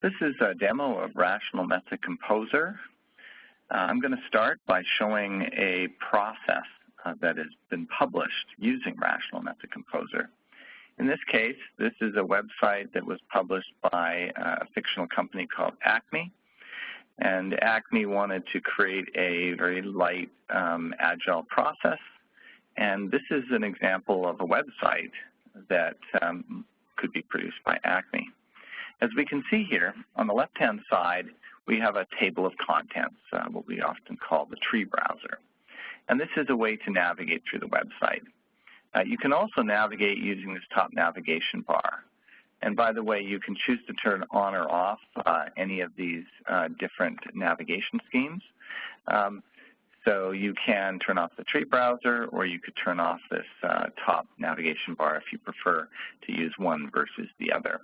This is a demo of Rational Method Composer. I'm going to start by showing a process that has been published using Rational Method Composer. In this case, this is a website that was published by a fictional company called Acme. And Acme wanted to create a very light, agile process. And this is an example of a website that could be produced by Acme. As we can see here, on the left-hand side, we have a table of contents, what we often call the tree browser. And this is a way to navigate through the website. You can also navigate using this top navigation bar. And by the way, you can choose to turn on or off any of these different navigation schemes. So you can turn off the tree browser, or you could turn off this top navigation bar if you prefer to use one versus the other.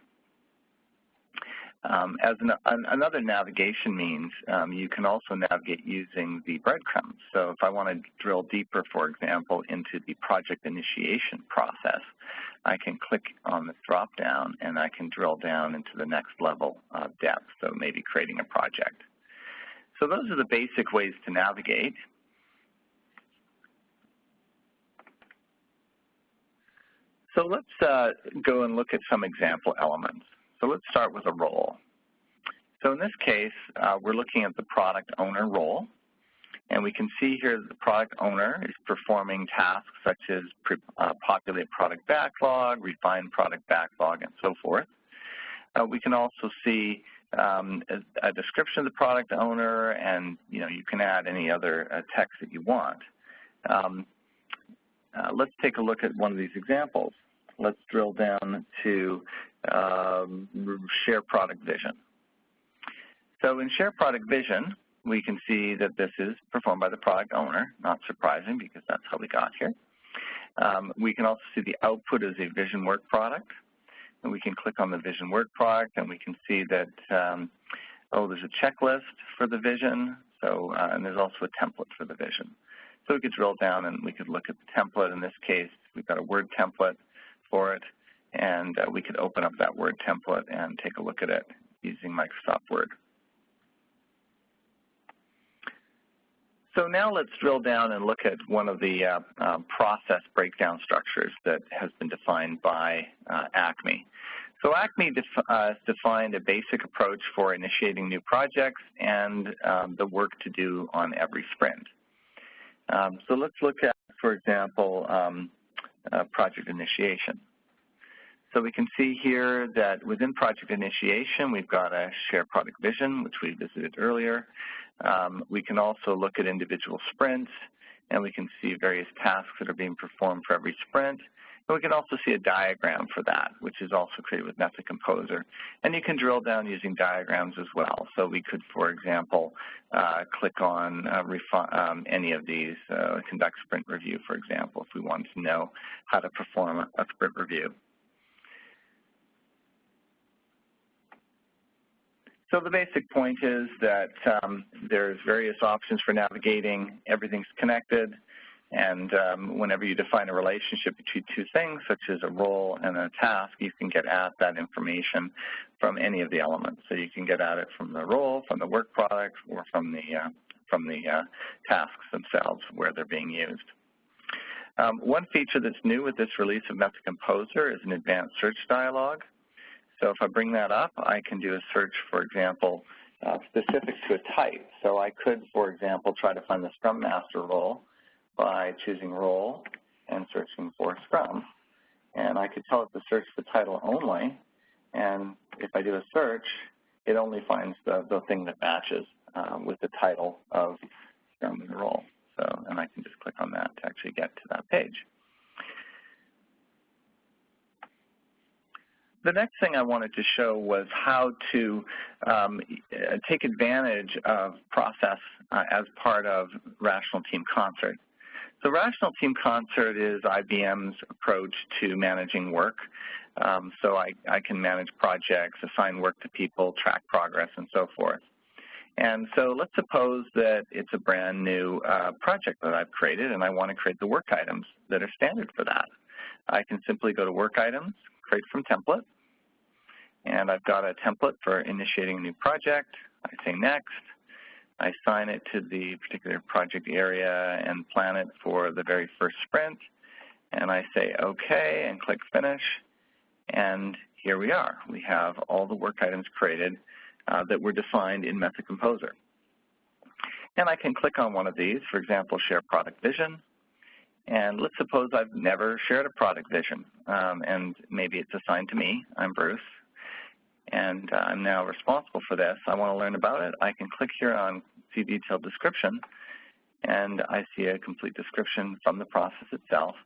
As another navigation means, you can also navigate using the breadcrumbs. So if I want to drill deeper, for example, into the project initiation process, I can click on this drop-down and I can drill down into the next level of depth, so maybe creating a project. So those are the basic ways to navigate. So let's go and look at some example elements. So let's start with a role. So in this case, we're looking at the product owner role. And we can see here that the product owner is performing tasks such as populate product backlog, refine product backlog, and so forth. We can also see a description of the product owner, and you can add any other text that you want. Let's take a look at one of these examples. Let's drill down to share product vision. So in share product vision, we can see that this is performed by the product owner, not surprising because that's how we got here. We can also see the output as a vision work product, and we can click on the vision work product and we can see that, there's a checklist for the vision, so and there's also a template for the vision. So we could drill down and we could look at the template. In this case, we've got a Word template for it, and we could open up that Word template and take a look at it using Microsoft Word. So now let's drill down and look at one of the process breakdown structures that has been defined by Acme. So Acme defined a basic approach for initiating new projects and the work to do on every sprint. So let's look at, for example, project initiation. So we can see here that within project initiation, we've got a share product vision, which we visited earlier. We can also look at individual sprints, and we can see various tasks that are being performed for every sprint. And we can also see a diagram for that, which is also created with Method Composer. And you can drill down using diagrams as well. So we could, for example, click on any of these, conduct sprint review, for example, if we wanted to know how to perform a sprint review. So the basic point is that there's various options for navigating. Everything's connected, and whenever you define a relationship between two things, such as a role and a task, you can get at that information from any of the elements. So you can get at it from the role, from the work product, or from the tasks themselves where they're being used. One feature that's new with this release of Method Composer is an advanced search dialog. So if I bring that up, I can do a search, for example, specific to a type. So I could, for example, try to find the Scrum Master role by choosing role and searching for Scrum. And I could tell it to search the title only. And if I do a search, it only finds the thing that matches with the title of Scrum and the role. So, and I can just click on that to actually get to that page. The next thing I wanted to show was how to take advantage of process as part of Rational Team Concert. So Rational Team Concert is IBM's approach to managing work. So I can manage projects, assign work to people, track progress, and so forth. And so let's suppose that it's a brand new project that I've created, and I want to create the work items that are standard for that. I can simply go to Work Items, Create from Template, and And I've got a template for initiating a new project. I say next. I assign it to the particular project area and plan it for the very first sprint. And I say OK and click Finish. And here we are. We have all the work items created that were defined in Method Composer. And I can click on one of these, for example, Share Product Vision. And let's suppose I've never shared a product vision, and maybe it's assigned to me. I'm Bruce, and I'm now responsible for this. I want to learn about it. I can click here on See Detailed Description, and I see a complete description from the process itself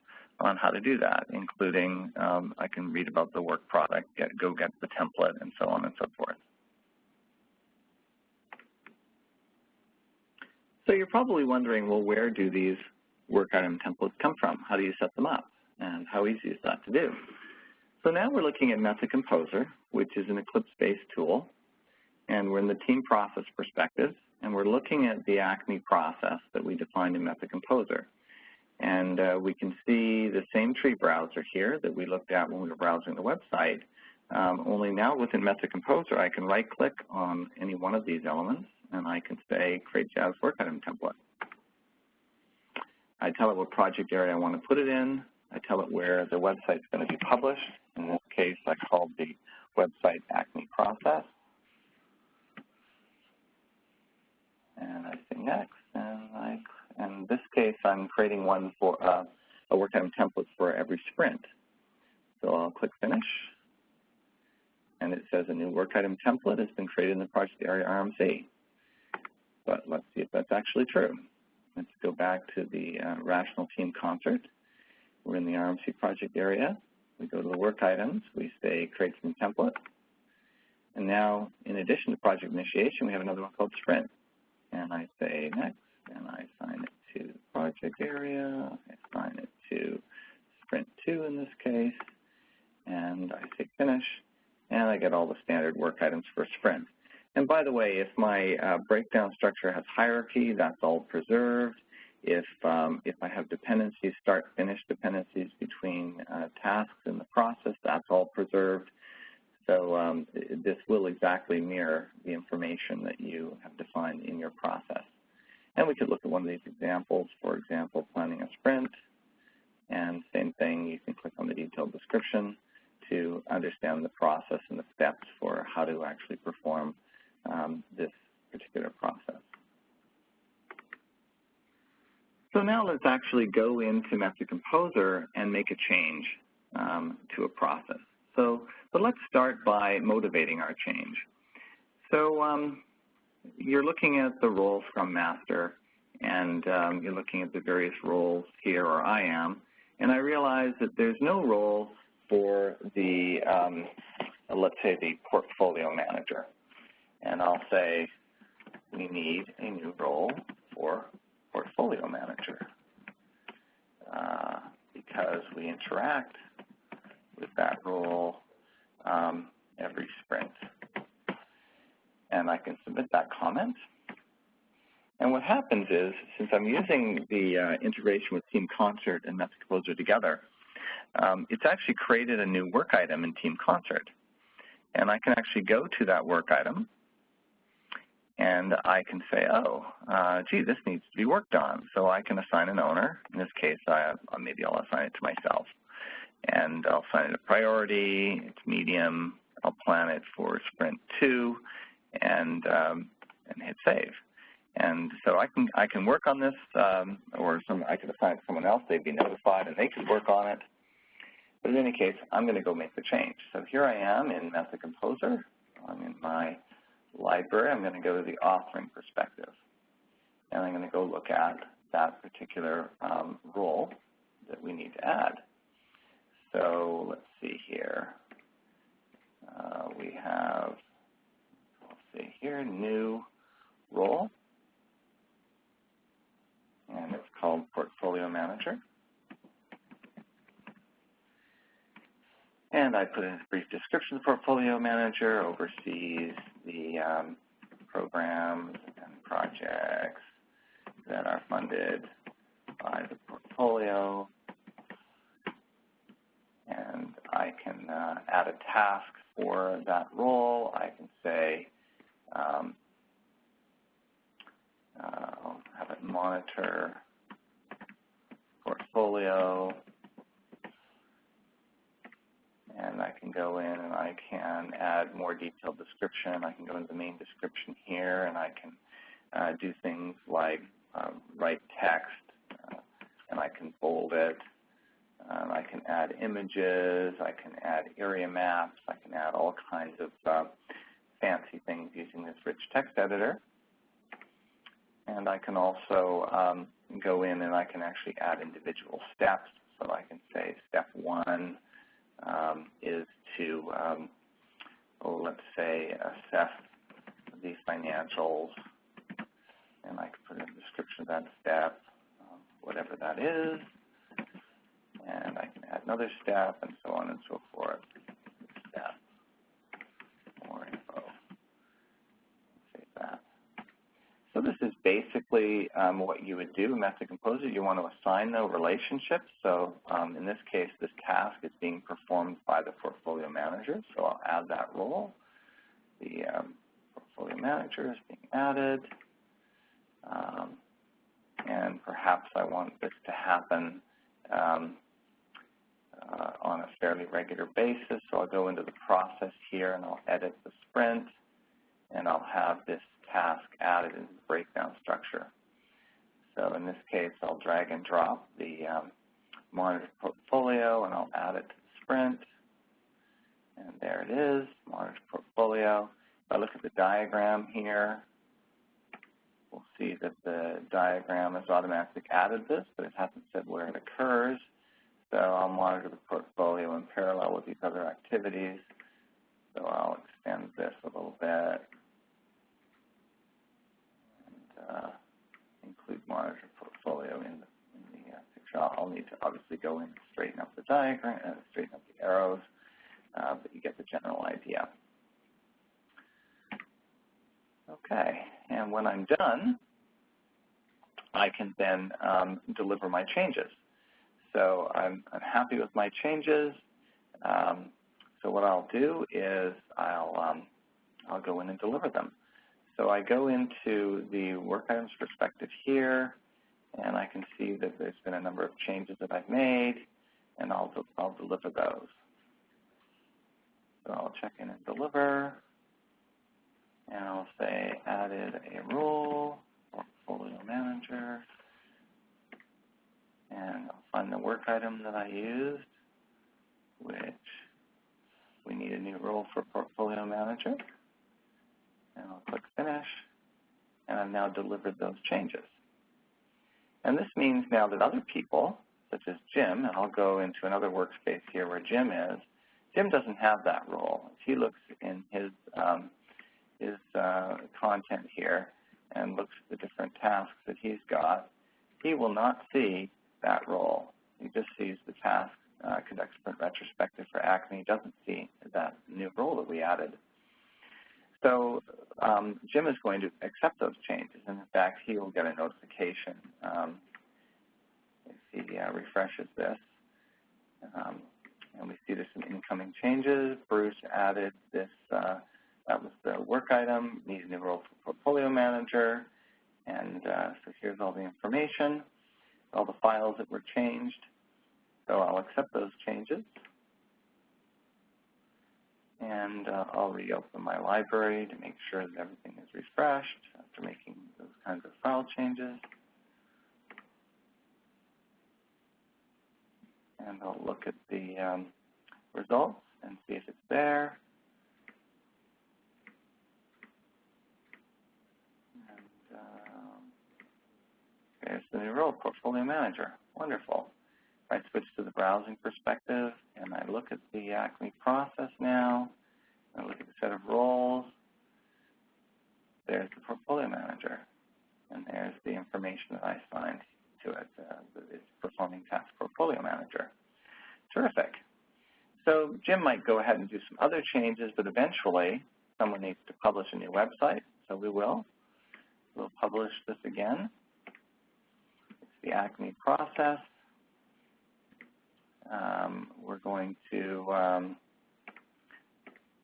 on how to do that, including I can read about the work product, go get the template, and so on and so forth. So you're probably wondering, well, where do these work item templates come from? How do you set them up? And how easy is that to do? So now we're looking at Method Composer, which is an Eclipse-based tool, and we're in the team process perspective, and we're looking at the ACME process that we defined in Method Composer. And we can see the same tree browser here that we looked at when we were browsing the website, only now within Method Composer, I can right-click on any one of these elements, and I can say, Create Jazz Work Item Template. I tell it what project area I want to put it in. I tell it where the website's going to be published. In this case, I called the website ACME Process. And I say Next. And in this case, I'm creating one for a work item template for every sprint. So I'll click Finish. And it says a new work item template has been created in the project area RMC. But let's see if that's actually true. Let's go back to the Rational Team Concert. We're in the RMC project area. We go to the work items. We say Create Some Template. And now, in addition to project initiation, we have another one called Sprint. And I say Next, and I assign it to the project area. I assign it to Sprint 2 in this case. And I say Finish. And I get all the standard work items for Sprint. And by the way, if my breakdown structure has hierarchy, that's all preserved. If I have dependencies, start-finish dependencies between tasks in the process, that's all preserved. So this will exactly mirror the information that you have defined in your process. And we could look at one of these examples, for example, planning a sprint. And same thing, you can click on the detailed description to understand the process and the steps for how to actually perform this particular process. So now let's actually go into Method Composer and make a change to a process. But let's start by motivating our change. So you're looking at the role Scrum Master, and you're looking at the various roles here, or I am, and I realize that there's no role for the, let's say, the Portfolio Manager. And I'll say we need a new role for Portfolio Manager because we interact with that role every sprint. And I can submit that comment. And what happens is, since I'm using the integration with Team Concert and Method Composer together, it's actually created a new work item in Team Concert. And I can actually go to that work item, and I can say, oh, gee, this needs to be worked on. So I can assign an owner. In this case, maybe I'll assign it to myself. And I'll assign it a priority. It's medium. I'll plan it for Sprint 2 and hit Save. And so I can work on this, or I could assign it to someone else. They'd be notified, and they could work on it. But in any case, I'm going to go make the change. So here I am in Method Composer. I'm in my library. I'm going to go to the authoring perspective. And I'm going to go look at that particular role that we need to add. So let's see here. We have, let's see here, new role. And it's called Portfolio Manager. And I put in a brief description. The Portfolio Manager oversees the programs and projects that are funded by the portfolio. And I can add a task for that role. I can say, I'll have it monitor portfolio, and I can go in and I can add more detailed description. I can go into the main description here, and I can do things like write text, and I can bold it. I can add images. I can add area maps. I can add all kinds of fancy things using this rich text editor. And I can also go in and I can actually add individual steps. So I can say step 1 is to, let's say, assess the financials. And I can put in a description of that step, whatever that is. And I can add another step, and so on and so forth. Step, more info. Save that. So this is basically what you would do in Method Composer. You want to assign the relationships. So in this case, this task is being performed by the portfolio manager. So I'll add that role. The portfolio manager is being added. And perhaps I want this to happen on a fairly regular basis. So I'll go into the process here and I'll edit the sprint, and I'll have this task added into the breakdown structure. So in this case, I'll drag and drop the monitor portfolio, and I'll add it to the sprint. And there it is, monitor portfolio. If I look at the diagram here, we'll see that the diagram has automatically added this, but it hasn't said where it occurs. So I'll monitor the portfolio in parallel with these other activities. So I'll extend this a little bit and include monitor portfolio in the picture. I'll need to obviously go in and straighten up the diagram, straighten up the arrows, but you get the general idea. Okay, and when I'm done, I can then deliver my changes. So I'm happy with my changes. So what I'll do is I'll go in and deliver them. So I go into the work items perspective here, and I can see that there's been a number of changes that I've made, and I'll deliver those. So I'll check in and deliver, and I'll say added a role, portfolio manager, and I'll find the work item that I used, which we need a new role for portfolio manager. And I'll click Finish, and I've now delivered those changes. And this means now that other people, such as Jim, and I'll go into another workspace here where Jim is, Jim doesn't have that role. If he looks in his content here and looks at the different tasks that he's got, he will not see that role. He just sees the task, conduct sprint retrospective for Acme. He doesn't see that new role that we added. So Jim is going to accept those changes, and in fact, he will get a notification if he refreshes this. And we see there's some incoming changes. Bruce added this, that was the work item, needs a new role for portfolio manager. And so here's all the information, all the files that were changed. So I'll accept those changes. And I'll reopen my library to make sure that everything is refreshed after making those kinds of file changes. And I'll look at the results and see if it's there. And there's the new role, Portfolio Manager. Wonderful. I switch to the browsing perspective, and I look at the Acme process now. I look at the set of roles. There's the Portfolio Manager, and there's the information that I assigned to it. It's Performing Task Portfolio Manager. Terrific. So Jim might go ahead and do some other changes, but eventually someone needs to publish a new website, so we will. We'll publish this again. It's the Acme process. We're going to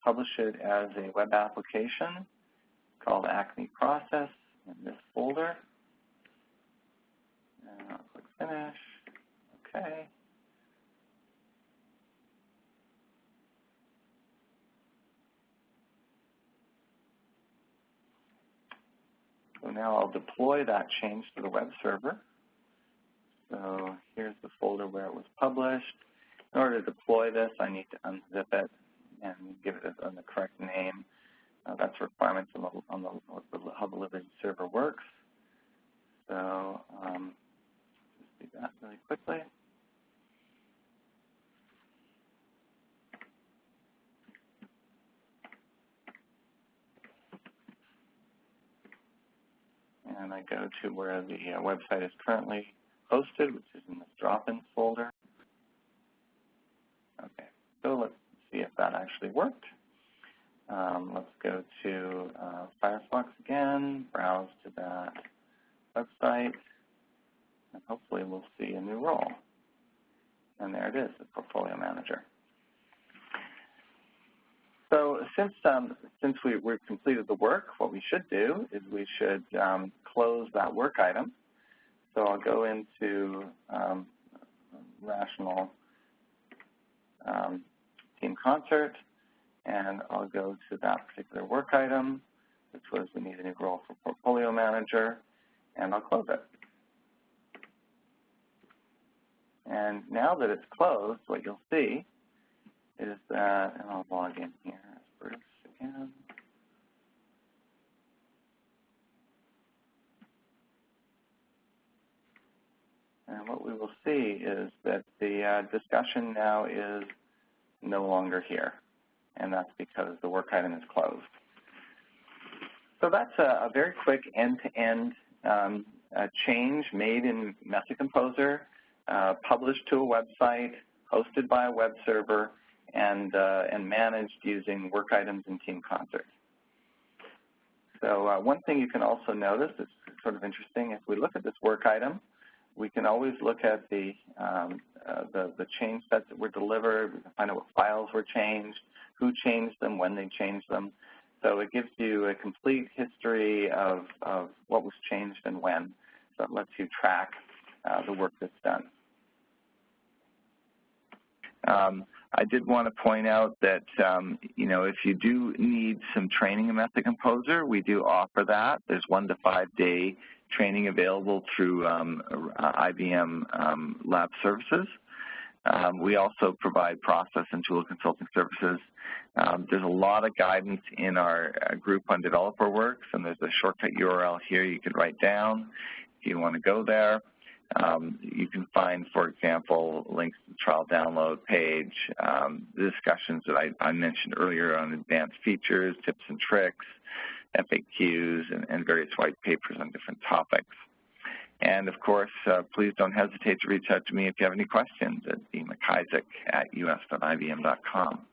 publish it as a web application called Acme Process in this folder. And I'll click Finish. Okay. So now I'll deploy that change to the web server. So here's the folder where it was published. In order to deploy this, I need to unzip it and give it the correct name. That's requirements on how the Liberty server works. So just do that really quickly. And I go to where the website is currently hosted, which is in this drop-ins folder. Okay, so let's see if that actually worked. Let's go to Firefox again, browse to that website, and hopefully we'll see a new role. And there it is, the Portfolio Manager. So since we've completed the work, what we should do is we should close that work item. So I'll go into Rational Team Concert, and I'll go to that particular work item, which was we need a new role for Portfolio Manager, and I'll close it. And now that it's closed, what you'll see is that, and I'll log in here as Bruce again. And what we will see is that the discussion now is no longer here, and that's because the work item is closed. So that's a very quick end-to-end change made in Method Composer, published to a website, hosted by a web server, and managed using work items in Team Concert. So one thing you can also notice is sort of interesting. If we look at this work item, we can always look at the change sets that were delivered. We can find out what files were changed, who changed them, when they changed them. So it gives you a complete history of what was changed and when. So it lets you track the work that's done. I did want to point out that, you know, if you do need some training in Method Composer, we do offer that. There's 1 to 5 day training available through IBM Lab Services. We also provide process and tool consulting services. There's a lot of guidance in our group on developer works, and there's a shortcut URL here you could write down if you want to go there. You can find, for example, links to the trial download page, the discussions that I mentioned earlier on advanced features, tips and tricks, FAQs, and various white papers on different topics. And, of course, please don't hesitate to reach out to me if you have any questions at bmcisaac@us.ibm.com.